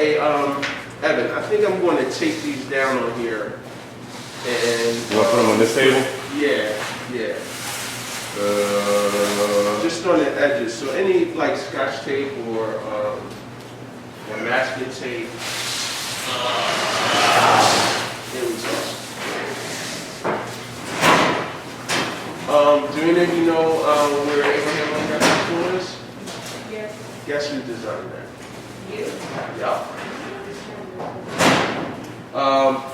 hey, Evan, I think I'm going to tape these down on here. And you want to put them on this table? Yeah. Just on the edges. So any like scotch tape or masking tape. There we go. Do any of you know where Abraham Lincoln School is? Yes. Guess who designed that? You. Yeah.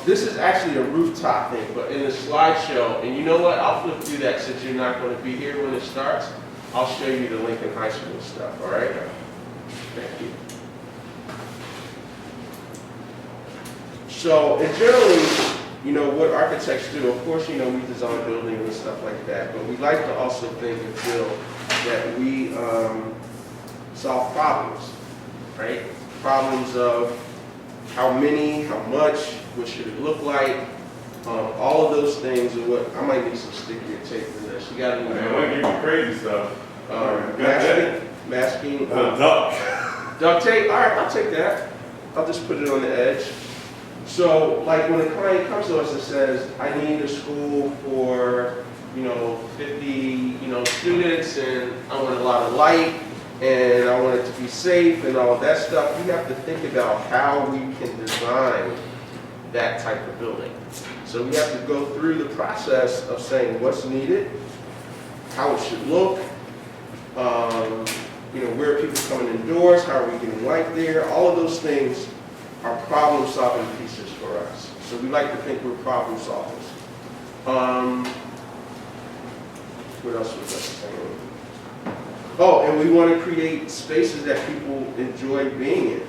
This is actually a rooftop thing, but in the slideshow, and you know what? I'll flip through that since you're not going to be here when it starts. I'll show you the Lincoln High School stuff, all right? Thank you. So, and generally, you know, what architects do, of course, you know, we design buildings and stuff like that, but we like to also think and feel that we solve problems, right? Problems of how many, how much, what should it look like, all of those things are what, I might need some stickier tape for this. You got any Man, we give you crazy stuff. masking, Duct. duct tape, all right, I'll take that. I'll just put it on the edge. So, like when a client comes to us and says, I need a school for, 50, students, and I want a lot of light, and I want it to be safe and all of that stuff, you have to think about how we can design that type of building. So we have to go through the process of saying what's needed, how it should look, where are people coming indoors, how are we getting light there, all of those things are problem-solving pieces for us. So we like to think we're problem solvers. What else was I saying? Oh, and we want to create spaces that people enjoy being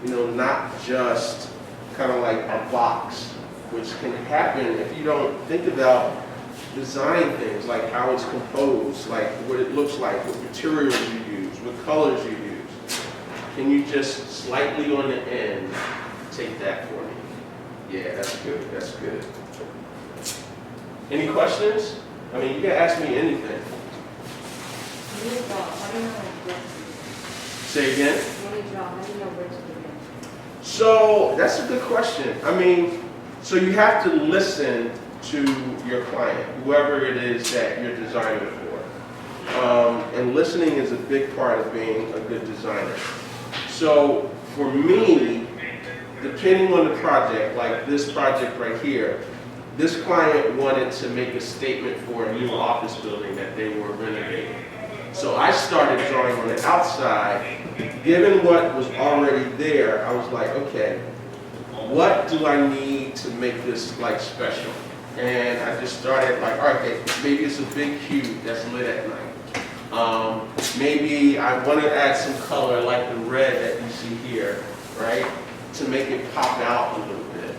in. Not just kind of like a box, which can happen if you don't think about design things, like how it's composed, like what it looks like, what materials you use, what colors you use. Can you just slightly on the end take that for me? Yeah, that's good. That's good. Any questions? I mean, you can ask me anything. Say again? So that's a good question. I mean, so you have to listen to your client, whoever it is that you're designing for. And listening is a big part of being a good designer. So for me, depending on the project, like this project right here, this client wanted to make a statement for a new office building that they were renovating. So I started drawing on the outside. Given what was already there, I was like, okay, what do I need to make this like special? And I just started like, all right, okay, maybe it's a big cube that's lit at night. Maybe I want to add some color like the red that you see here, right? To make it pop out a little bit.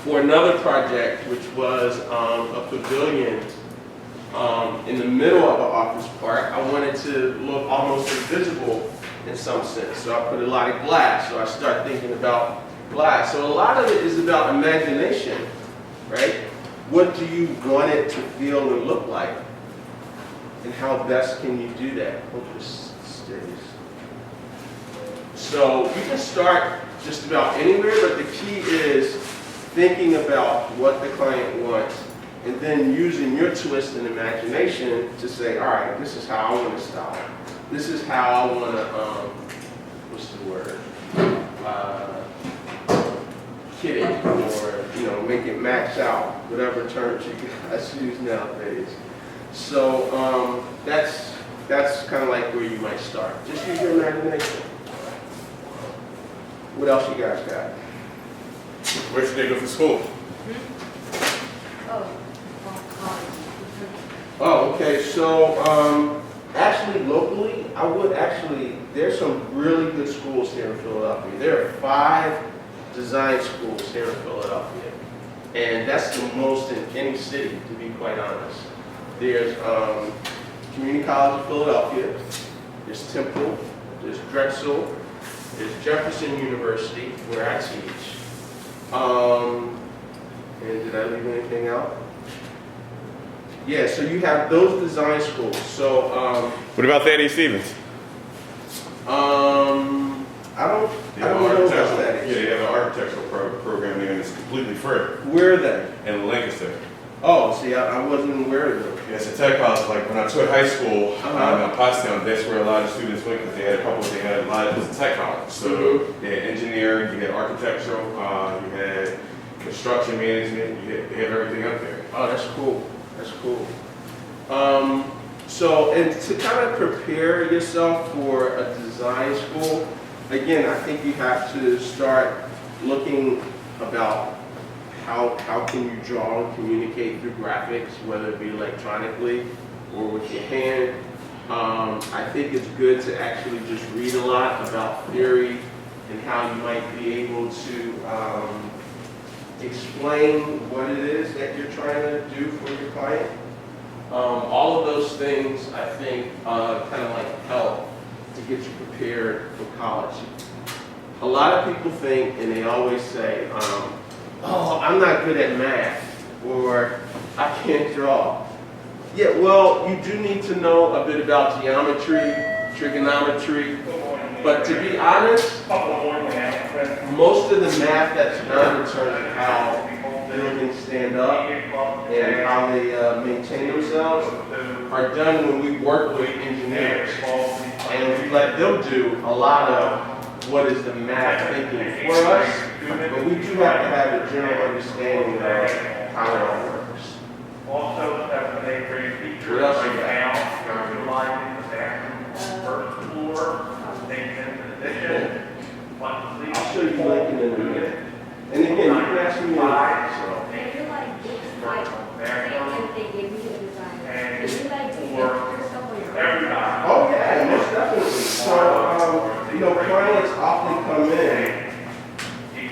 For another project, which was a pavilion in the middle of an office park, I wanted to look almost invisible in some sense. So I put a lot of glass. So I start thinking about glass. So a lot of it is about imagination, right? What do you want it to feel and look like? And how best can you do that? Hope this stays. So you can start just about anywhere, but the key is thinking about what the client wants and then using your twist and imagination to say, all right, this is how I want to style it. This is how I want to, what's the word? Kit it, or, make it max out, whatever terms you guys use nowadays. So that's kind of like where you might start. Just use your imagination. What else you guys got? Where should they go for school? Oh, okay. So actually, locally, there's some really good schools here in Philadelphia. There are 5 design schools here in Philadelphia. And that's the most in any city, to be quite honest. There's Community College of Philadelphia, there's Temple, there's Drexel, there's Jefferson University, where I teach. And did I leave anything out? Yeah, so you have those design schools. So what about Thaddeus Stevens? I don't completely free Where are they? in Lancaster. Oh, see, I wasn't aware of them. Yeah, it's a tech college. Like when I taught high school Uh-huh. in Pottstown, that's where a lot of students went because they had a lot of, it was a tech college. So Mhm. you had engineering, you had architectural, you had construction management, they had everything up there. Oh, that's cool. That's cool. So, and to kind of prepare yourself for a design school, again, I think you have to start looking about how can you draw and communicate through graphics, whether it be electronically or with your hand. I think it's good to actually just read a lot about theory and how you might be able to explain what it is that you're trying to do for your client. All of those things, I think, kind of like help to get you prepared for college. A lot of people think, and they always say, oh, I'm not good at math, or I can't draw. Yeah, well, you do need to know a bit about geometry, trigonometry, but to be honest, most of the math that's done in terms of how buildings stand up and how they maintain themselves are done when we work with engineers. And we let them do a lot of what is the math thinking for us, but we do have to have a general understanding of how it all works. Also, Stephanie, for your teachers What else right you got? now, utilizing the bathroom first floor, things in addition. I'll show you Lincoln in a minute. And again, you can ask me anything, And you're like, it's like, and they give you the design. And And you like, do you get yourself or your everybody. Oh, yeah, most definitely. So, you know, clients often come in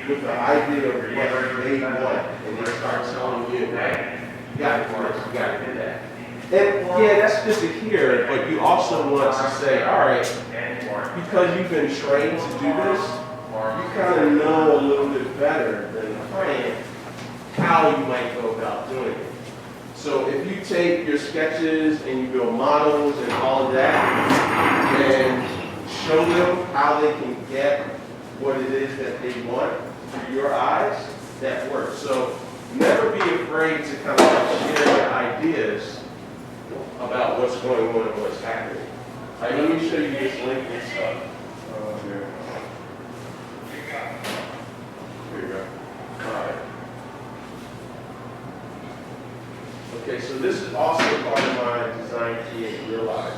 with the idea of what they want, and they start telling you, hey, you gotta do this, you gotta do that. And yeah, that's good to hear, but you also want to say, all right, because you've been trained to do this, you kind of know a little bit better than the client how you might go about doing it. So if you take your sketches and you build models and all of that, and show them how they can get what it is that they want through your eyes, that works. So never be afraid to kind of like share your ideas about what's going on and what's happening. Like, let me show you this link and stuff. Here you go. All right. Okay, so this is also part of my design key and realize.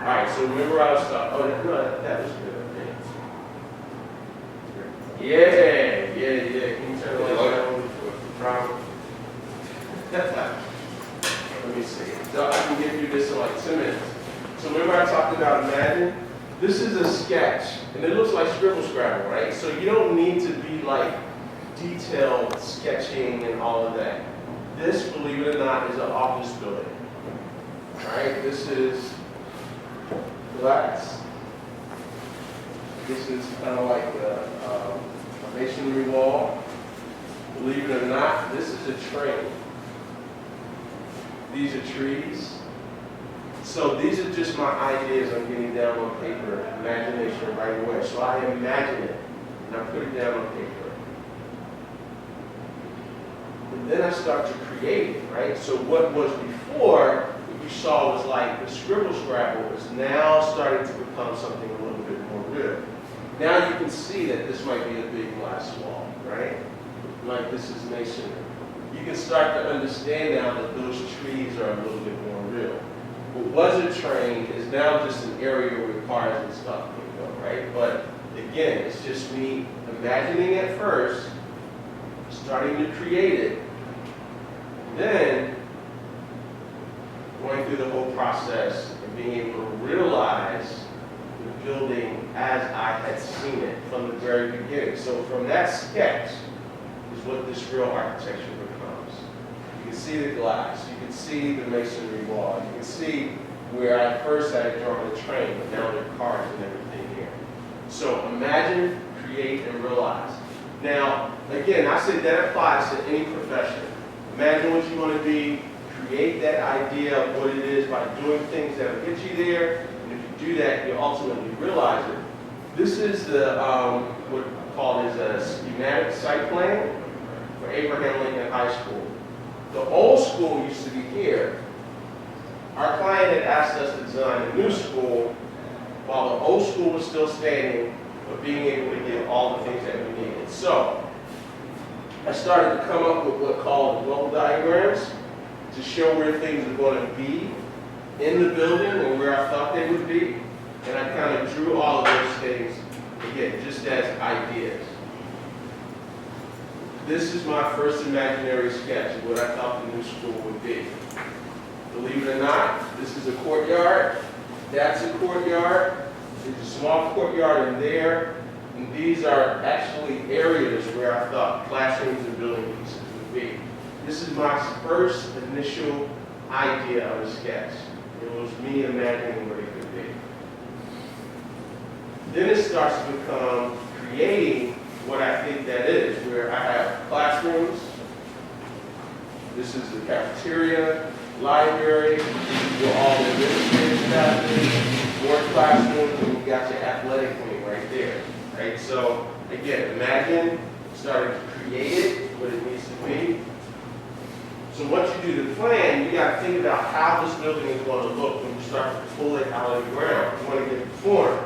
All right, so remember I was talking, oh, no, that was good, I think. Yeah. Can you turn the light on with the problem? Let me see. So I can give you this in like 2 minutes. So remember I talked about imagine? This is a sketch, and it looks like scribble scrabble, right? So you don't need to be like detailed sketching and all of that. This, believe it or not, is an office building. Right? This is glass. This is kind of like a masonry wall. Believe it or not, this is a train. These are trees. So these are just my ideas I'm getting down on paper, imagination right away. So I imagine it, and I put it down on paper. And then I start to create it, right? So what was before, what you saw was like the scribble scrabble is now starting to become something a little bit more real. Now you can see that this might be a big glass wall, right? Like this is masonry. You can start to understand now that those trees are a little bit more real. What was a train is now just an area where cars and stuff can go, right? But again, it's just me imagining it first, starting to create it, then going through the whole process and being able to realize the building as I had seen it from the very beginning. So from that sketch is what this real architecture becomes. You can see the glass, you can see the masonry wall, you can see where I first had drawn the train, but now there are cars and everything here. So imagine, create, and realize. Now, again, I said that applies to any profession. Imagine what you want to be, create that idea of what it is by doing things that will get you there, and if you do that, you ultimately realize it. This is the, what called is a schematic site plan for Abraham Lincoln High School. The old school used to be here. Our client had asked us to design a new school while the old school was still standing, but being able to get all the things that we needed. So I started to come up with what called level diagrams to show where things are going to be in the building and where I thought they would be. And I kind of drew all of those things, again, just as ideas. This is my first imaginary sketch of what I thought the new school would be. Believe it or not, this is a courtyard. That's a courtyard. There's a small courtyard in there. And these are actually areas where I thought classrooms and building pieces would be. This is my first initial idea of a sketch. It was me imagining what it could be. Then it starts to become creating what I think that is, where I have classrooms. This is the cafeteria, library, where all the administrative staff is, more classrooms, and we got your athletic wing right there. Right? So again, imagine starting to create it, what it needs to be. So once you do the plan, you got to think about how this building is going to look when you start to pull it out of the ground. You want to get the form.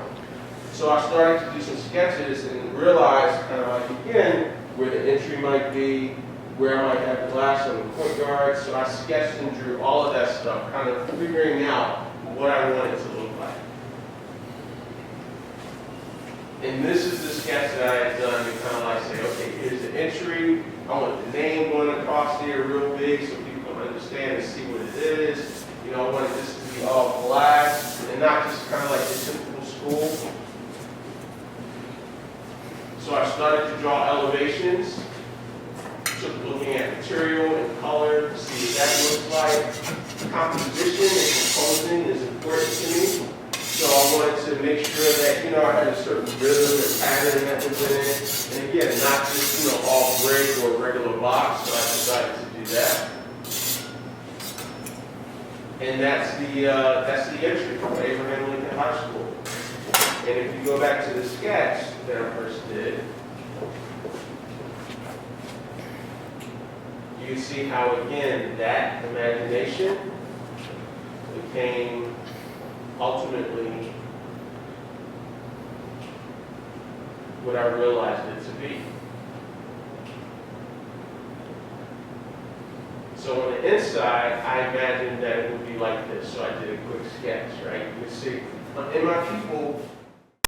So I started to do some sketches and realized, kind of like again, where the entry might be, where I might have glass on the courtyard. So I sketched and drew all of that stuff, kind of figuring out what I wanted to look like. And this is the sketch that I had done to kind of like say, okay, here's the entry. I want the name going across there real big so people can understand and see what it is. You know, I wanted this to be all glass and not just kind of like a typical school. So I started to draw elevations, looking at material and color to see what that looks like. Composition and composing is important to me. So I wanted to make sure that, you know, I had a certain rhythm and pattern that was in it. And again, not just, you know, all brick or regular box, so I decided to do that. And that's the entry from Abraham Lincoln High School. And if you go back to the sketch that I first did, you see how, again, that imagination became ultimately what I realized it to be. So on the inside, I imagined that it would be like this. So I did a quick sketch, right? You can see, in my people,